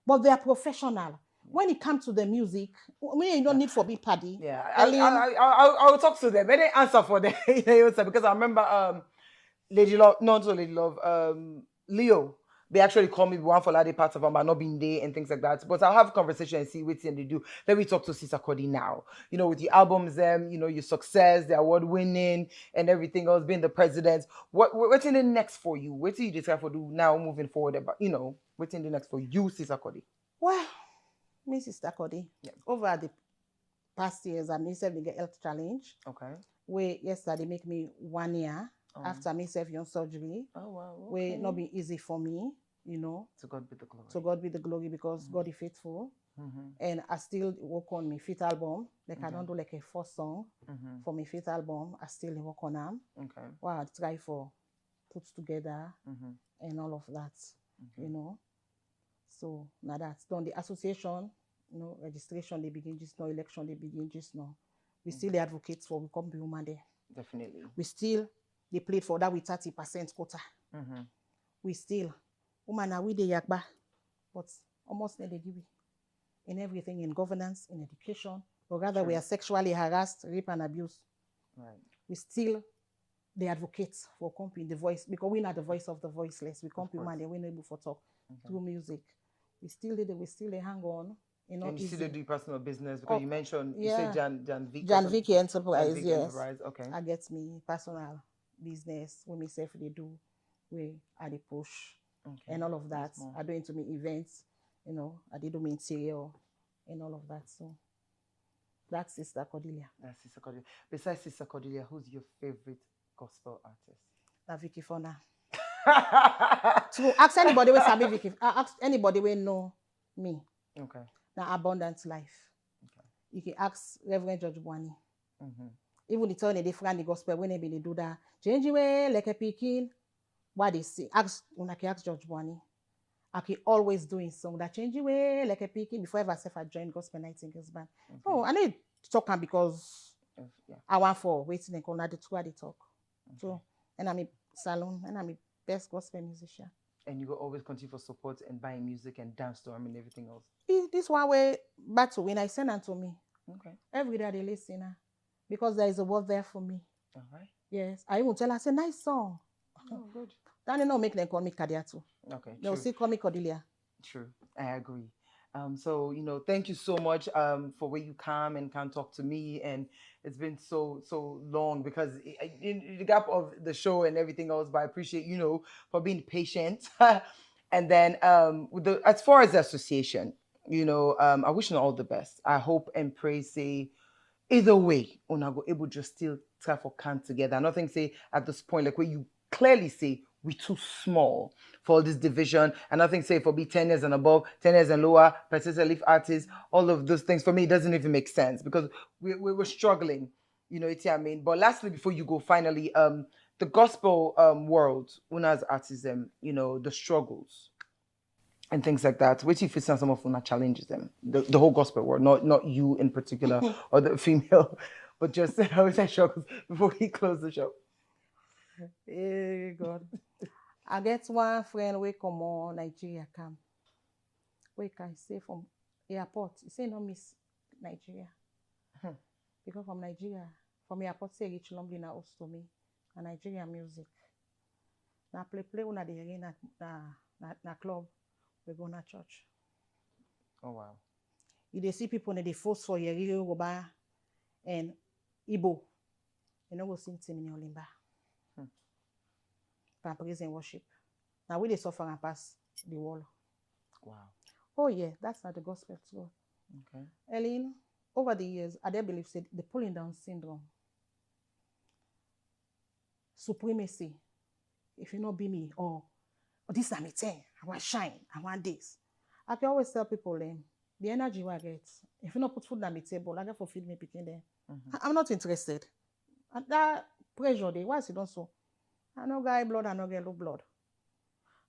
but they are professional. When it comes to the music, you don't need for big party. Yeah, I'll talk to them. But they answer for them because I remember Lady Love, not so Lady Love, Leo. They actually call me one for lady parts of them, but not being there and things like that. But I'll have a conversation and see what they do. Let me talk to Sister Cody now. You know, with your albums, you know, your success, the award winning, and everything else, being the president. What's in the next for you? What do you decide for do now moving forward? About you know, what's in the next for you, Sister Cody? Well, me, Sister Cody, over the past years, I myself get health challenge. Okay. Where yesterday make me 1 year. After myself young surgery, will not be easy for me, you know. To God be the glory. To God be the glory because God is faithful. And I still work on my fifth album. Like I don't do like a first song for my fifth album. I still work on them. Okay. Well, I try for put together and all of that, you know. So now that's done. The association, you know, registration they begin just now, election they begin just now. We still the advocates for we come be woman there. Definitely. We still they played for that with 30% quota. We still, woman, are we the yakba, but almost nearly give in everything, in governance, in education, or rather we are sexually harassed, rape and abuse. Right. We still the advocates for company, the voice, because we're not the voice of the voiceless. We company man, we're not able to talk through music. We still hang on. You know, and you still do personal business because you mentioned you said Jan Vicky. Jan Vicky Enterprise, Vicky yes. Enterprise. Okay. I get me personal business when myself they do where I they push and all of that. I do into me events, you know, I did do me interior and all of that. So that's Sister Cordelia. That's Sister Cordelia. Besides Sister Cordelia, who's your favorite gospel artist? Na Vicky Fona. To ask anybody where sabi Vicky, ask anybody where know me. Okay. Now abundant life. Okay. You can ask Reverend George Buani. Even the turn they friend the gospel when they do that. Change way like a peking. What they say. Ask when I can ask George Buani. I can always doing song that change way like a peking before ever I joined gospel night in band. Oh, I need to talk because I want for waiting and corner the two they talk. So and I'm a salon and I'm a best gospel musician. And you will always continue for support and buying music and dance to them and everything else. This one way back to when I send them to me. Okay. Every day they listen because there is a word there for me. All right. Yes. I even tell her, I say, nice song. Oh, good. Then they don't make them call me Kadia too. Okay, They'll true. still call me Cordelia. True. I agree. So thank you so much for where you come and can talk to me, and it's been so long because in the gap of the show and everything else. But I appreciate for being patient, and then with as far as the association, I wish you all the best. I hope and pray say either way, una go able just still try for can together. Nothing say at this point, like where you clearly say we too small for all this division, and nothing say for be 10 years and above, 10 years and lower, persistent leaf artists, all of those things for me it doesn't even make sense because we're struggling, it's what I mean. But lastly, before you go, finally, the gospel world, una's artism, the struggles and things like that, which if it's not some of them challenges them, the whole gospel world, not you in particular or the female, but just how is that struggles before we close the show. Hey God. I get one friend we come on Nigeria come. We can say from airport. He say no miss Nigeria. Because from Nigeria, from airport say reach London na host to me. And Nigerian music. Na play una the hearing na club. We go na church. Oh wow. You dey see people in the force for Yeri Yoruba and Igbo. You know go sing Timini Olimba. For praise and worship. Now we dey suffer and pass the wall. Wow. Oh yeah, that's not the gospel too. Okay. Ellen, over the years, I did believe said the pulling down syndrome. Supremacy. If you not be me, or this is me 10, I want shine, I want this. I can always tell people the energy I get, if you not put food on the table, I get for feed me picking there. I'm not interested. And that pressure there, why is it done so? I know guy blood, I know get low blood.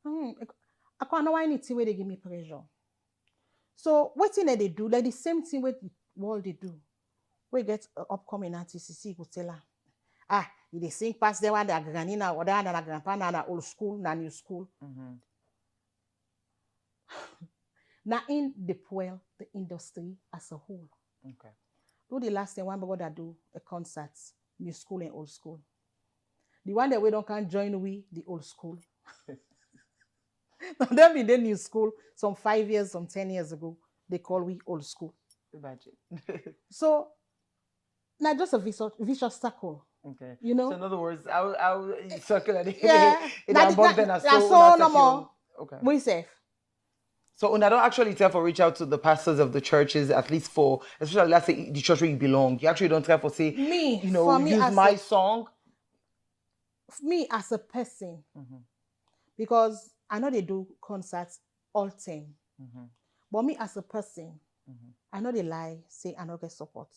I can't know anything where they give me pressure. So what thing they do, like the same thing with the world they do. We get upcoming artists, you see, go tell her, they sing past there one that granny now, or that na grandpa na old school, na new school. Now in the the industry as a whole. Okay. Do the last thing one brother do a concert, new school and old school. The one that we don't can join the old school. Then be the new school some 5 years, some 10 years ago. They call we old school. Imagine. So now just a vicious circle. Okay. You know? So in other words, I'll circle it. Yeah. So no more. Okay. We safe. So una don't actually try for reach out to the pastors of the churches, at least for, especially let's say the church where you belong. You actually don't try for say, use my song. Me as a person, because I know they do concerts all time. But me as a person, I know they lie, say I don't get support.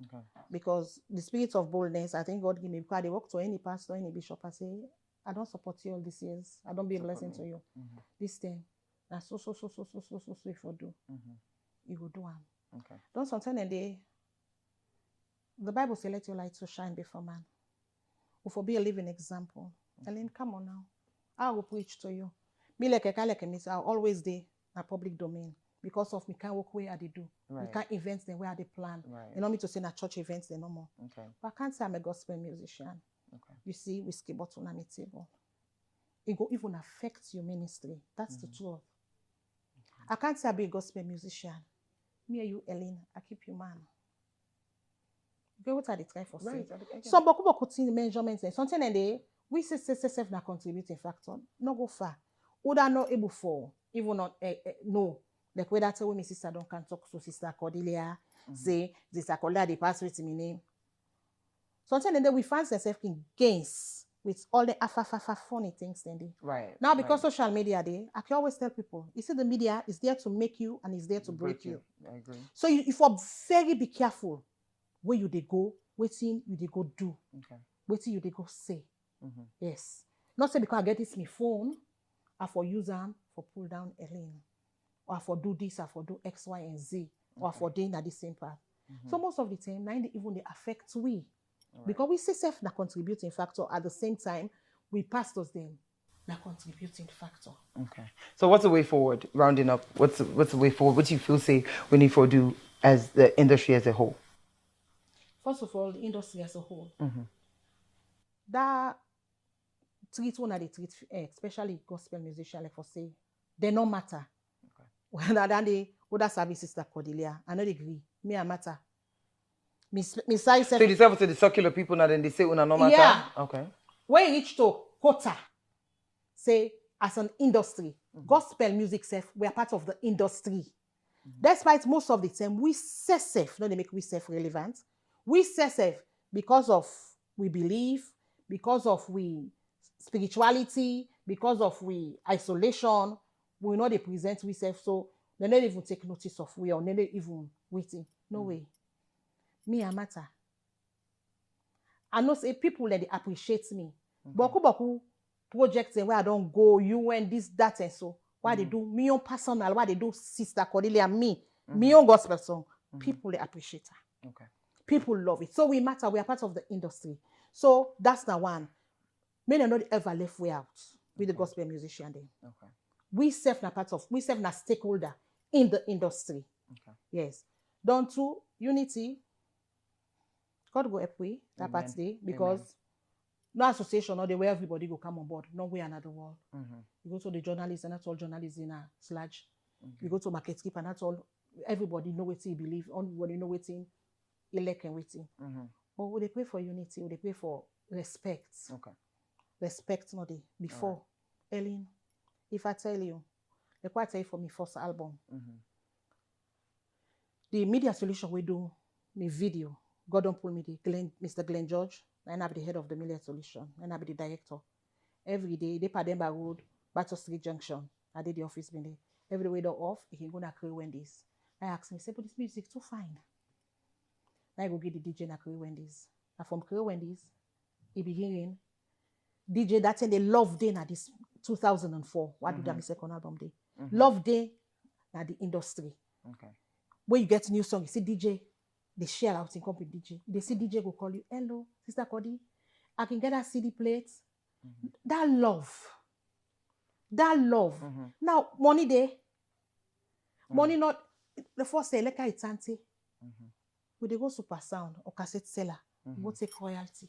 Okay. Because the spirit of boldness, I think God give me, because I walk to any pastor, any bishop, I say, I don't support you all these years. I don't be a blessing to you. This thing, that's so if you do. You will do them. Okay. Don't sometimes the Bible says, let your light so shine before man. Or for be a living example. Ellen, come on now. I will preach to you. Me like a miss, I'll always do a public domain. Because of me can't work where they do. Right. We can't events them where they plan. Right. You know me to say na church events they no more. Okay. But I can't say I'm a gospel musician. Okay. You see, whiskey bottle on my table. It go even affect your ministry. That's the truth. Okay. I can't say I be a gospel musician. Me and you, Ellen, I keep you man. Go what are they trying for say? So boku thing measurements and something and they we say self na contributing factor. No go far. Oda not able for even not no. Like where that's when my sister don't can talk to Sister Cordelia, say Sister Cordelia they pass with me name. Sometimes then we find ourselves in gains with all the funny things then they. Right. Now because social media I can always tell people, you see the media is there to make you and is there to break you. I agree. So you are very be careful where you they go, waiting you they go do. Okay. Waiting you they go say. Yes. Not say because I get this my phone, I for use them for pull down a lane. Or for do this, or for do X, Y, and Z, or for doing at the same path. So most of the time, even they affect we. Right. Because we say self na contributing factor at the same time, we pastors them na contributing factor. Okay. So what's the way forward? Rounding up, what's the way forward? What do you feel say we need to do as the industry as a whole? First of all, the industry as a whole. that treat one of the treat, especially gospel musician, like for say, they no matter. Whether than the other service Sister Cordelia, I not agree. Me I matter. Me size So you decide to the circular people now, then they say una no matter? Yeah. Okay. When you reach to quota, say as an industry, gospel music self, we are part of the industry. Despite most of the time, we say safe, no, they make we self-relevant. We say safe because of we believe, because of we spirituality, because of we isolation. We know they present we self, so they don't even take notice of we or they don't even waiting. No way. Me a matter. I know say people that they appreciate me. Boku projects where I don't go, you and this, that, and so. Why they do me own personal, why they do Sister Cordelia, me own gospel song. People they appreciate her. Okay. People love it. So we matter, we are part of the industry. So that's the one. Men are not ever left way out with the gospel musician then. Okay. We serve na stakeholder in the industry. Okay. Yes. Down to unity. God go help we that part day because no association or the way everybody go come on board. No way another world. You go to the journalists and that's all journalists in a sludge. You go to market skip and that's all. Everybody know what he believe. Everybody know what he elect and waiting. But we they pray for unity. We they pray for respect. Okay. Respect not the before. Ellen, if I tell you, the quite tell you for my first album. The media solution we do me video. God don't pull me the Mr. Glenn George, and I be the head of the media solution, and I be the director. Every day, they Pademba Road, Battle Street Junction. I did the office been there. Every way they're off, he can go to Curry Wendy's. I asked me, say, but this music too fine. I go get the DJ na Curry Wendy's. And from Curry Wendy's, he begin DJ that and they love day na this 2004. What do that my second album day? Love day na the industry. Okay. When you get a new song, you see DJ, they share out in company DJ. They see DJ go call you, hello, Sister Cody, I can get that CD plate. That love. Now, money there. Money not, the first say, like it's anti. We they go super sound or cassette seller. We go take royalty.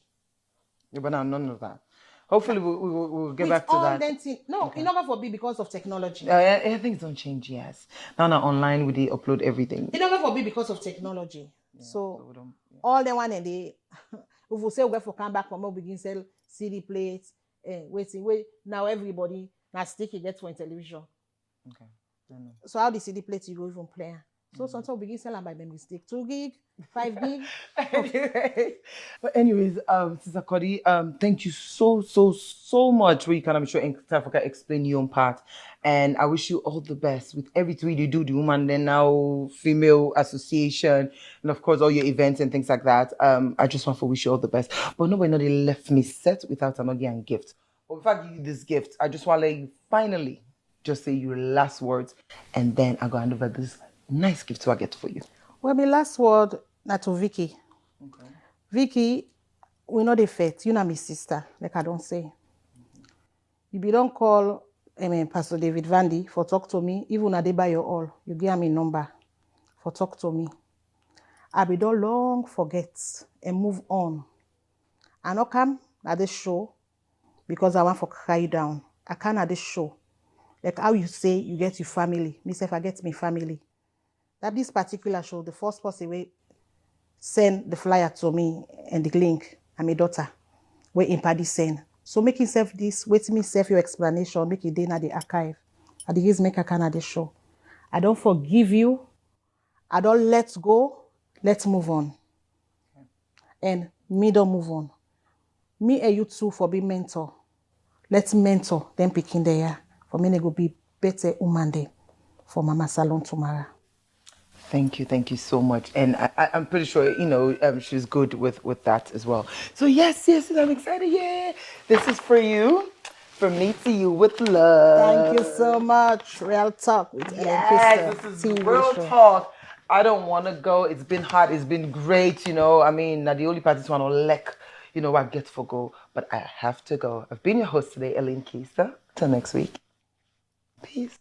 Yeah, but now none of that. Hopefully we'll get back to all that. No, it never for be because of technology. Things don't change, yes. Now online we they upload everything. It never for be because of technology. So we don't, all the one and they if we say we go for come back from begin sell CD plates, wait now everybody now sticky get for television. Okay. So how the CD plates you go even play? So sometimes we begin selling by mistake. 2 gig, 5 gig. But anyways, Sister Cody, thank you so much. We can, I'm sure, in South Africa explain your own part. And I wish you all the best with everything you do, the Woman Then Now Female Association, and of course all your events and things like that. I just want to wish you all the best. But nobody left me set without an again gift. But before I give you this gift, I just want to let you finally just say your last words, and then I go hand over this nice gift to I get for you. Well, my last word not to Vicky. Okay. Vicky, we know the faith. You know my sister, like I don't say. If you don't call Pastor David Vandy for talk to me, even at they buy your all, you give me number for talk to me. I be don't long forget and move on. I not come at this show because I want to cry you down. I can't at this show. Like how you say you get your family. Myself, I get my family. That this particular show, the first person will send the flyer to me and the link and my daughter where in Paddy send. So make yourself this, wait me self your explanation, make it then at the archive. At the years make a can at the show. I don't forgive you. I don't let go. Let's move on. Okay. And me don't move on. Me and you too for be mentor. Let's mentor them picking there. For me, they go be better woman day for Mama Salon tomorrow. Thank you so much. And I'm pretty sure, she's good with that as well. So yes, I'm excited. Yeah, this is for you. From me to you with love. Thank you so much. Real talk with Keister. This is real talk. I don't want to go. It's been hard. It's been great. I mean, now the only parties want to lick, I get for go. But I have to go. I've been your host today, Keister. Till next week. Peace.